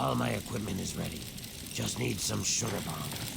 All my equipment is ready. Just need some sugar bombs.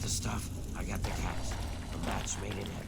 The stuff, I got the cats. A match made in heaven.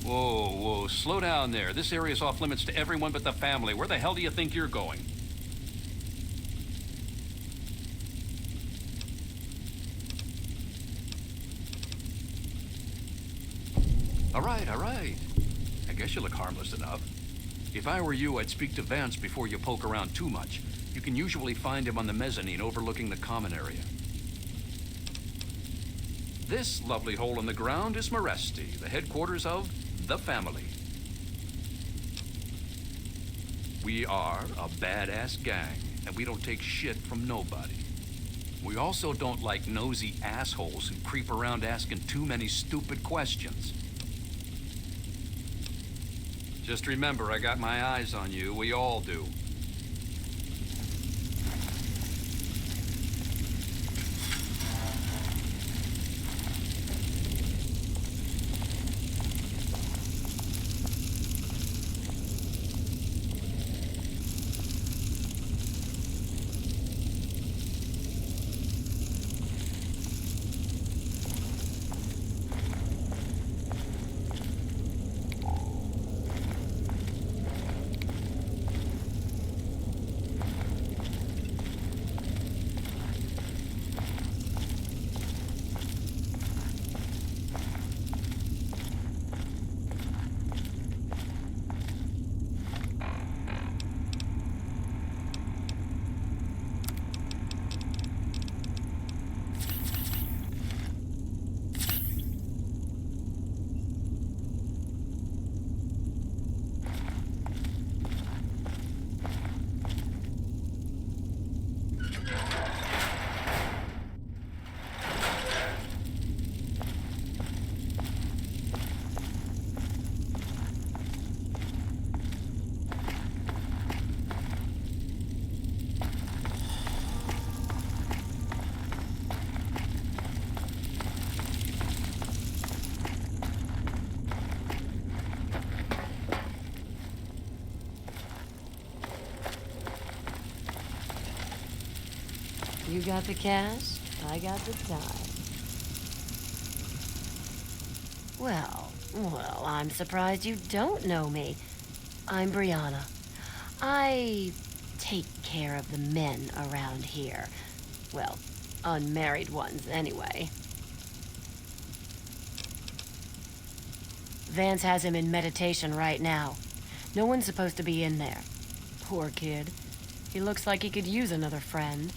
Whoa, slow down there. This area's off limits to everyone but the family. Where the hell do you think you're going? All right. I guess you look harmless enough. If I were you, I'd speak to Vance before you poke around too much. You can usually find him on the mezzanine overlooking the common area. This lovely hole in the ground is Meresti, the headquarters of the family. We are a badass gang, and we don't take shit from nobody. We also don't like nosy assholes who creep around asking too many stupid questions. Just remember, I got my eyes on you. We all do. You got the cash, I got the time. Well, I'm surprised you don't know me. I'm Brianna. I take care of the men around here. Well, unmarried ones, anyway. Vance has him in meditation right now. No one's supposed to be in there. Poor kid. He looks like he could use another friend.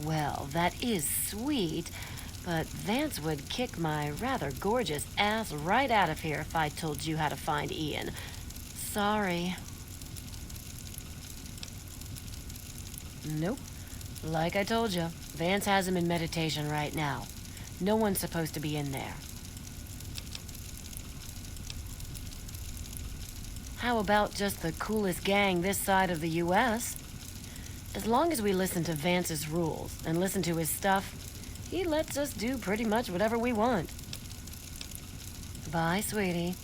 Well, that is sweet, but Vance would kick my rather gorgeous ass right out of here if I told you how to find Ian. Sorry. Nope. Like I told you, Vance has him in meditation right now. No one's supposed to be in there. How about just the coolest gang this side of the US? As long as we listen to Vance's rules and listen to his stuff, he lets us do pretty much whatever we want. Bye, sweetie.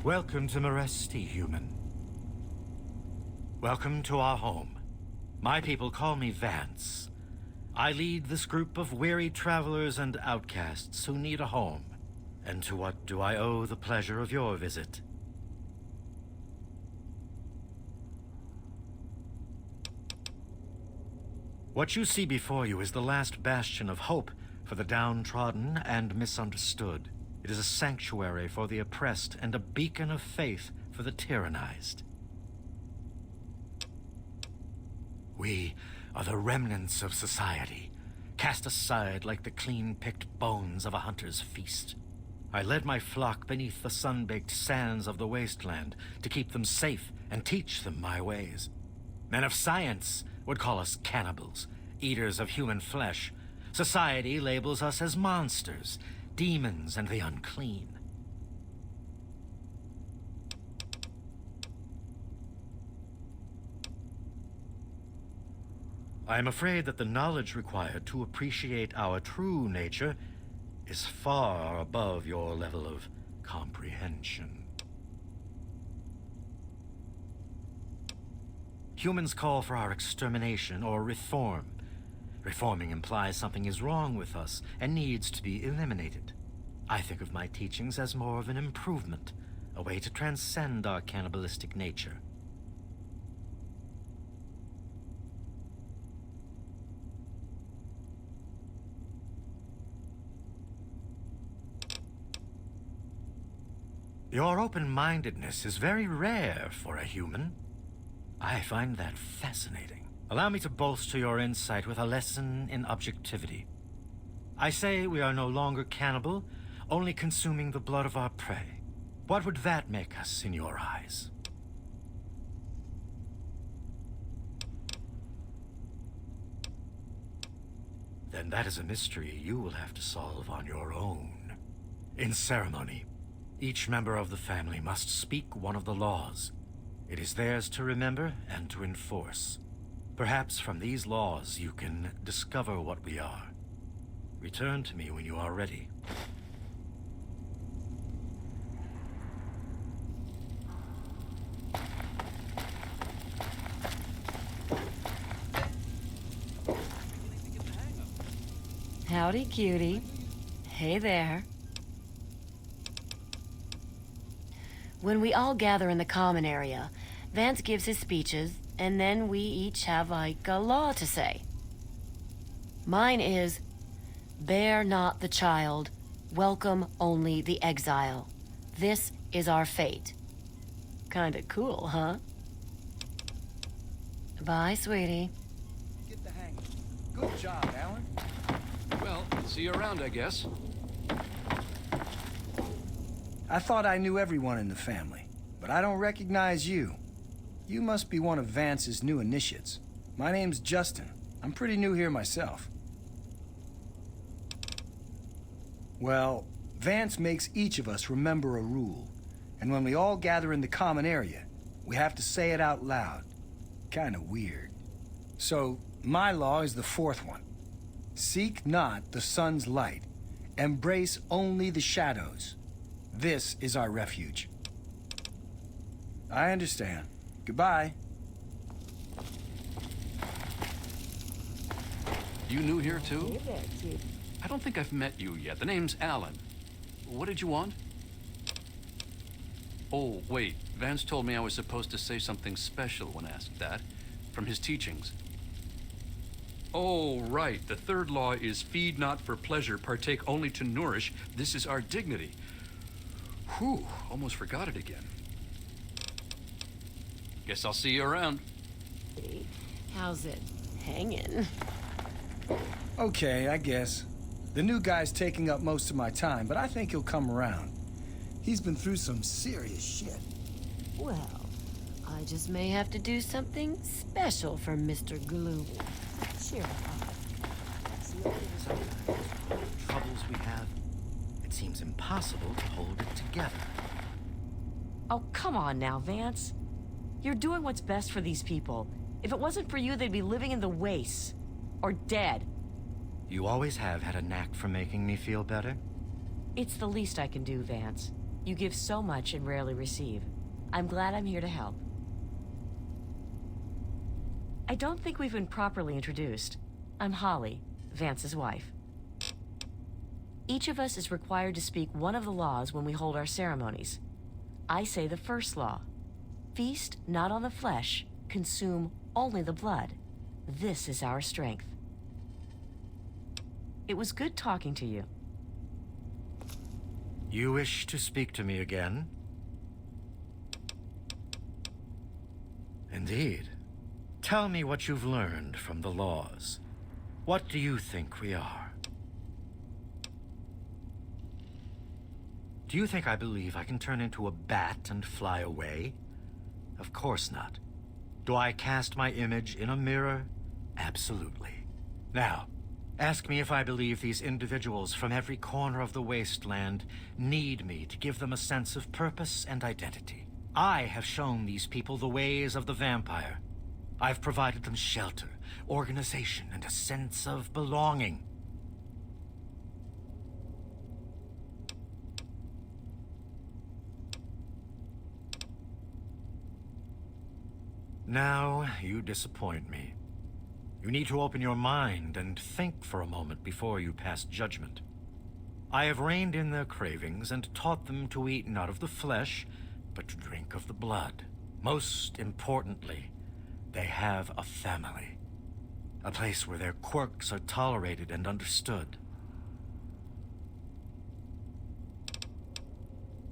Welcome to Meresti, human. Welcome to our home. My people call me Vance. I lead this group of weary travelers and outcasts who need a home. And to what do I owe the pleasure of your visit? What you see before you is the last bastion of hope for the downtrodden and misunderstood. It is a sanctuary for the oppressed and a beacon of faith for the tyrannized. We are the remnants of society, cast aside like the clean-picked bones of a hunter's feast. I led my flock beneath the sun-baked sands of the Wasteland to keep them safe and teach them my ways. Men of science would call us cannibals, eaters of human flesh. Society labels us as monsters, demons and the unclean. I am afraid that the knowledge required to appreciate our true nature is far above your level of comprehension. Humans call for our extermination or reform. Reforming implies something is wrong with us and needs to be eliminated. I think of my teachings as more of an improvement, a way to transcend our cannibalistic nature. Your open-mindedness is very rare for a human. I find that fascinating. Allow me to bolster your insight with a lesson in objectivity. I say we are no longer cannibal, only consuming the blood of our prey. What would that make us in your eyes? Then that is a mystery you will have to solve on your own. In ceremony, each member of the family must speak one of the laws. It is theirs to remember and to enforce. Perhaps from these laws you can discover what we are. Return to me when you are ready. Howdy, cutie. Hey there. When we all gather in the common area, Vance gives his speeches, and then we each have, like, a law to say. Mine is, bear not the child, welcome only the exile. This is our fate. Kinda cool, huh? Bye, sweetie. Get the hang of it. Good job, Alan. Well, see you around, I guess. I thought I knew everyone in the family, but I don't recognize you. You must be one of Vance's new initiates. My name's Justin. I'm pretty new here myself. Well, Vance makes each of us remember a rule, and when we all gather in the common area, we have to say it out loud. Kinda weird. So, my law is the fourth one. Seek not the sun's light. Embrace only the shadows. This is our refuge. I understand. Goodbye. You new here, too? I don't think I've met you yet. The name's Alan. What did you want? Oh, wait. Vance told me I was supposed to say something special when asked that. From his teachings. Oh, right. The third law is feed not for pleasure, partake only to nourish. This is our dignity. Whew, almost forgot it again. Guess I'll see you around. How's it hanging? Okay, I guess. The new guy's taking up most of my time, but I think he'll come around. He's been through some serious shit. Well, I just may have to do something special for Mr. Gloomy. Cheer up. Troubles we have, it seems impossible to hold it together. Oh, come on now, Vance. You're doing what's best for these people. If it wasn't for you, they'd be living in the wastes. Or dead. You always have had a knack for making me feel better. It's the least I can do, Vance. You give so much and rarely receive. I'm glad I'm here to help. I don't think we've been properly introduced. I'm Holly, Vance's wife. Each of us is required to speak one of the laws when we hold our ceremonies. I say the first law. Feast not on the flesh, consume only the blood. This is our strength. It was good talking to you. You wish to speak to me again? Indeed. Tell me what you've learned from the laws. What do you think we are? Do you think I believe I can turn into a bat and fly away? Of course not. Do I cast my image in a mirror? Absolutely. Now, ask me if I believe these individuals from every corner of the Wasteland need me to give them a sense of purpose and identity. I have shown these people the ways of the vampire. I've provided them shelter, organization, and a sense of belonging. Now, you disappoint me. You need to open your mind and think for a moment before you pass judgment. I have reined in their cravings and taught them to eat not of the flesh, but to drink of the blood. Most importantly, they have a family. A place where their quirks are tolerated and understood.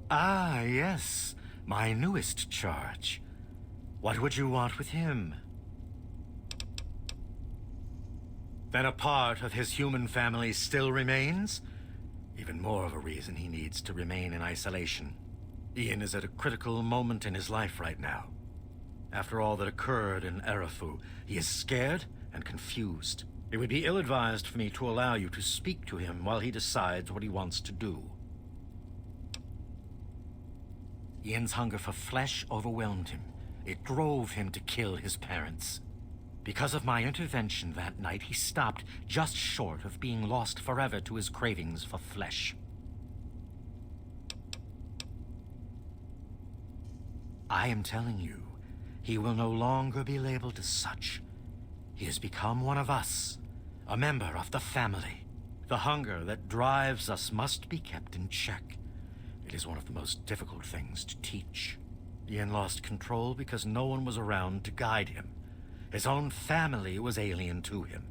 Ah, yes, my newest charge. What would you want with him? Then a part of his human family still remains? Even more of a reason he needs to remain in isolation. Ian is at a critical moment in his life right now. After all that occurred in Arafu, he is scared and confused. It would be ill-advised for me to allow you to speak to him while he decides what he wants to do. Ian's hunger for flesh overwhelmed him. It drove him to kill his parents. Because of my intervention that night, he stopped just short of being lost forever to his cravings for flesh. I am telling you, he will no longer be labeled as such. He has become one of us, a member of the family. The hunger that drives us must be kept in check. It is one of the most difficult things to teach. Ian lost control because no one was around to guide him. His own family was alien to him.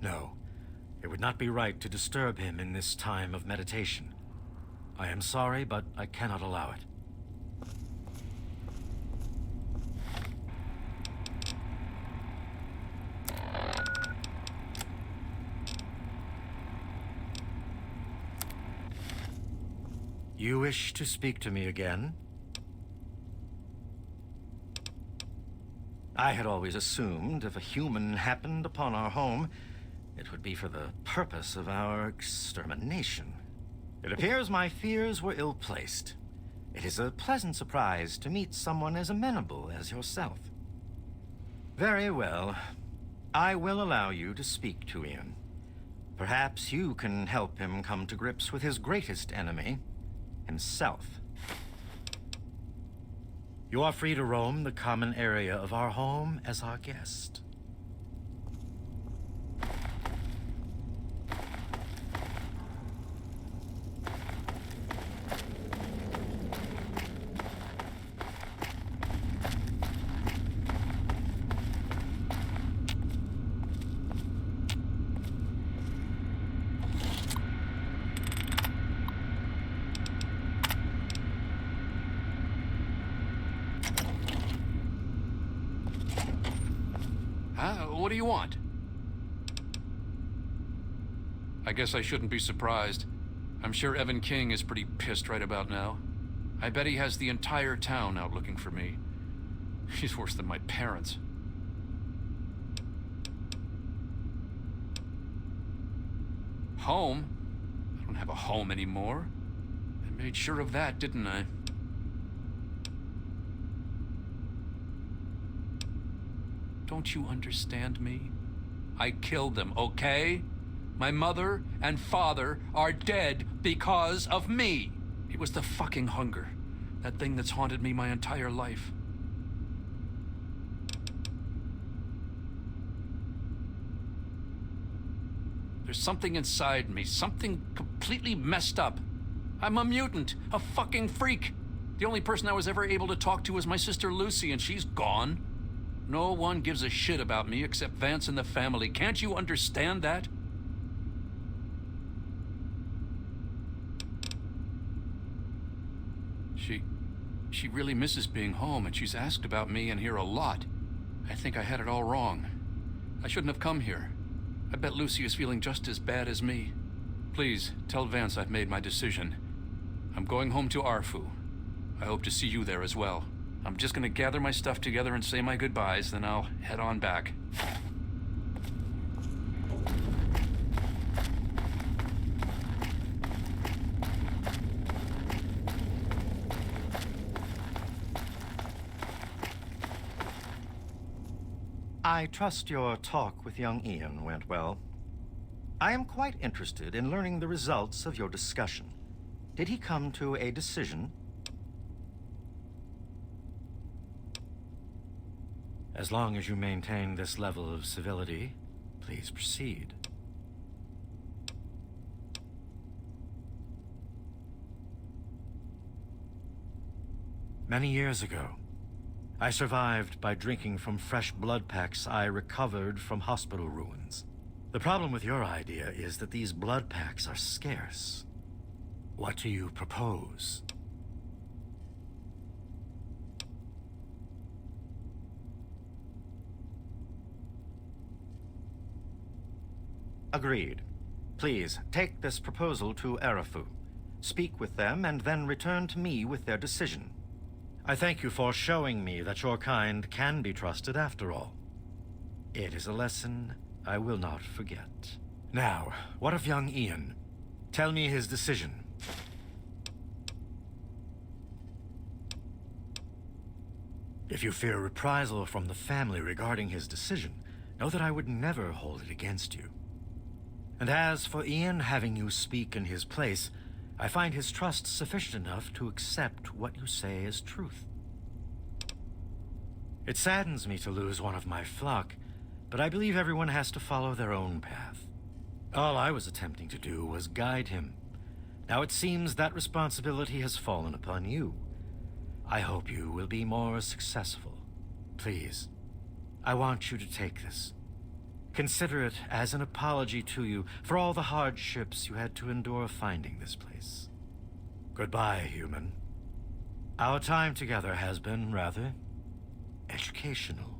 No, it would not be right to disturb him in this time of meditation. I am sorry, but I cannot allow it. You wish to speak to me again? I had always assumed if a human happened upon our home, it would be for the purpose of our extermination. It appears my fears were ill-placed. It is a pleasant surprise to meet someone as amenable as yourself. Very well. I will allow you to speak to Ian. Perhaps you can help him come to grips with his greatest enemy, himself. You are free to roam the common area of our home as our guest. What do you want? I guess I shouldn't be surprised. I'm sure Evan King is pretty pissed right about now. I bet he has the entire town out looking for me. He's worse than my parents. Home? I don't have a home anymore. I made sure of that, didn't I? Don't you understand me? I killed them, okay? My mother and father are dead because of me. It was the fucking hunger. That thing that's haunted me my entire life. There's something inside me, something completely messed up. I'm a mutant, a fucking freak. The only person I was ever able to talk to was my sister Lucy, and she's gone. No one gives a shit about me except Vance and the family. Can't you understand that? She really misses being home, and she's asked about me in here a lot. I think I had it all wrong. I shouldn't have come here. I bet Lucy is feeling just as bad as me. Please, tell Vance I've made my decision. I'm going home to Arfu. I hope to see you there as well. I'm just gonna gather my stuff together and say my goodbyes, then I'll head on back. I trust your talk with young Ian went well. I am quite interested in learning the results of your discussion. Did he come to a decision? As long as you maintain this level of civility, please proceed. Many years ago, I survived by drinking from fresh blood packs I recovered from hospital ruins. The problem with your idea is that these blood packs are scarce. What do you propose? Agreed. Please, take this proposal to Arafu. Speak with them and then return to me with their decision. I thank you for showing me that your kind can be trusted after all. It is a lesson I will not forget. Now, what of young Ian? Tell me his decision. If you fear reprisal from the family regarding his decision, know that I would never hold it against you. And as for Ian having you speak in his place, I find his trust sufficient enough to accept what you say as truth. It saddens me to lose one of my flock, but I believe everyone has to follow their own path. All I was attempting to do was guide him. Now it seems that responsibility has fallen upon you. I hope you will be more successful. Please, I want you to take this. Consider it as an apology to you for all the hardships you had to endure finding this place. Goodbye, human. Our time together has been rather educational.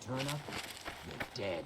turn up, you're dead.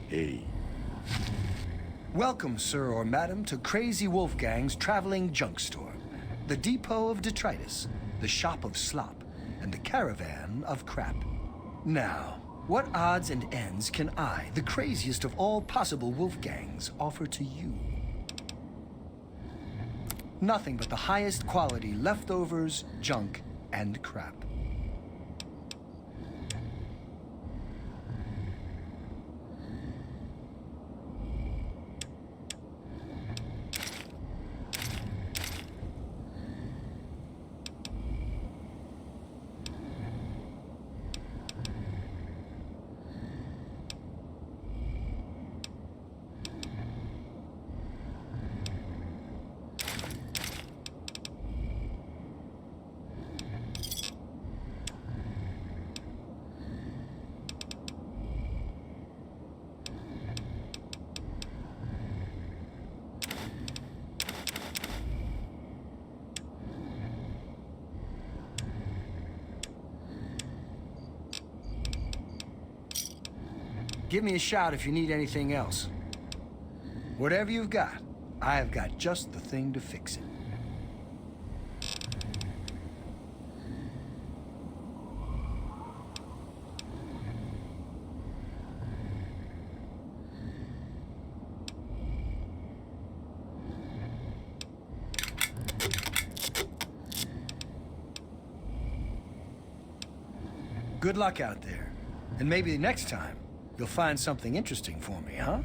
Hey. Welcome, sir or madam, to Crazy Wolfgang's traveling junk store. The depot of detritus, the shop of slop, and the caravan of crap. Now, what odds and ends can I, the craziest of all possible Wolfgangs, offer to you? Nothing but the highest quality leftovers, junk, and crap. Give me a shout if you need anything else. Whatever you've got, I have got just the thing to fix it. Good luck out there. And maybe next time, you'll find something interesting for me, huh?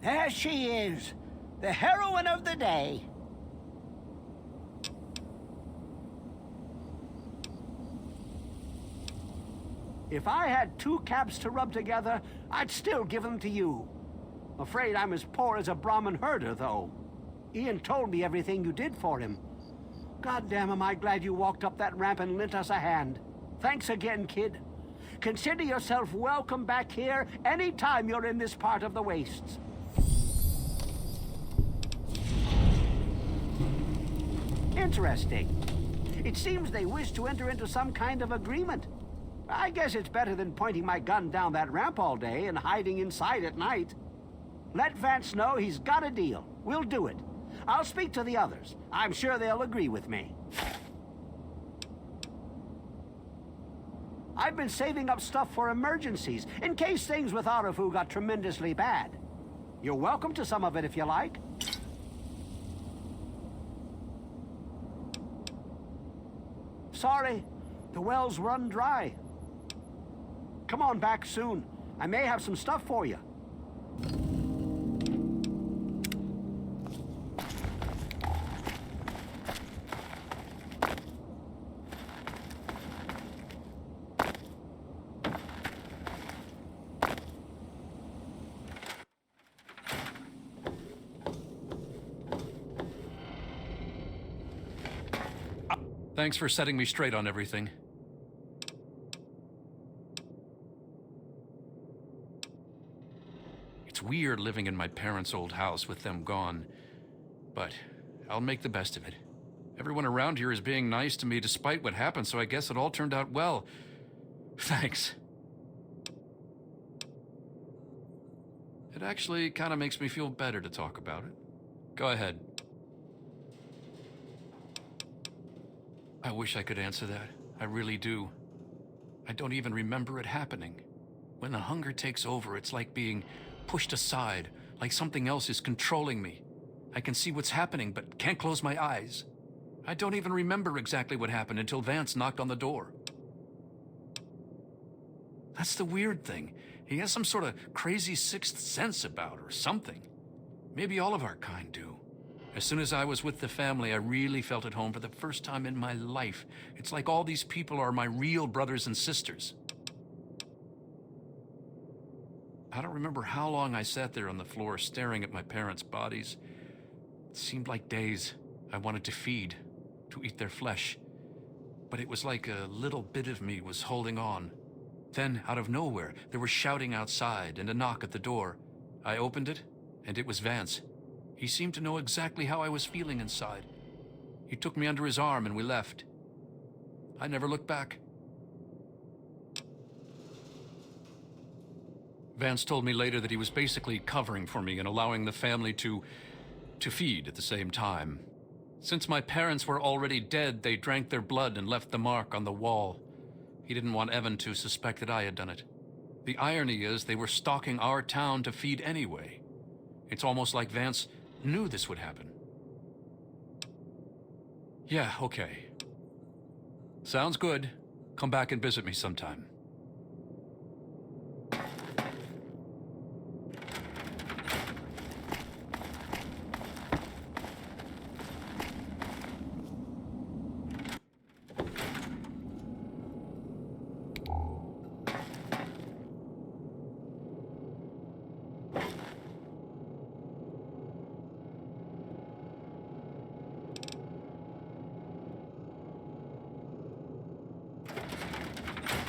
There she is, the heroine of the day. If I had two caps to rub together, I'd still give them to you. Afraid I'm as poor as a Brahmin herder, though. Ian told me everything you did for him. Goddamn, am I glad you walked up that ramp and lent us a hand. Thanks again, kid. Consider yourself welcome back here any time you're in this part of the wastes. Interesting. It seems they wish to enter into some kind of agreement. I guess it's better than pointing my gun down that ramp all day and hiding inside at night. Let Vance know he's got a deal. We'll do it. I'll speak to the others. I'm sure they'll agree with me. I've been saving up stuff for emergencies, in case things with Arafu got tremendously bad. You're welcome to some of it if you like. Sorry, the well's run dry. Come on back soon. I may have some stuff for you. Thanks for setting me straight on everything. It's weird living in my parents' old house with them gone, but I'll make the best of it. Everyone around here is being nice to me despite what happened, so I guess it all turned out well. Thanks. It actually kind of makes me feel better to talk about it. Go ahead. I wish I could answer that. I really do. I don't even remember it happening. When the hunger takes over, it's like being pushed aside, like something else is controlling me. I can see what's happening, but can't close my eyes. I don't even remember exactly what happened until Vance knocked on the door. That's the weird thing. He has some sort of crazy sixth sense about her, or something. Maybe all of our kind do. As soon as I was with the family, I really felt at home for the first time in my life. It's like all these people are my real brothers and sisters. I don't remember how long I sat there on the floor staring at my parents' bodies. It seemed like days. I wanted to feed, to eat their flesh. But it was like a little bit of me was holding on. Then, out of nowhere, there was shouting outside and a knock at the door. I opened it, and it was Vance. He seemed to know exactly how I was feeling inside. He took me under his arm and we left. I never looked back. Vance told me later that he was basically covering for me and allowing the family to feed at the same time. Since my parents were already dead, they drank their blood and left the mark on the wall. He didn't want Evan to suspect that I had done it. The irony is they were stalking our town to feed anyway. It's almost like Vance knew this would happen. Yeah, okay. Sounds good. Come back and visit me sometime.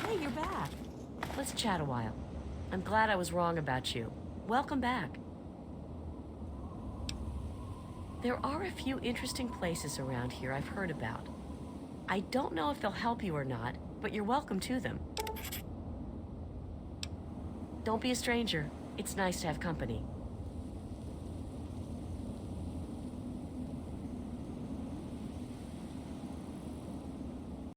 Hey, you're back. Let's chat a while. I'm glad I was wrong about you. Welcome back. There are a few interesting places around here I've heard about. I don't know if they'll help you or not, but you're welcome to them. Don't be a stranger. It's nice to have company.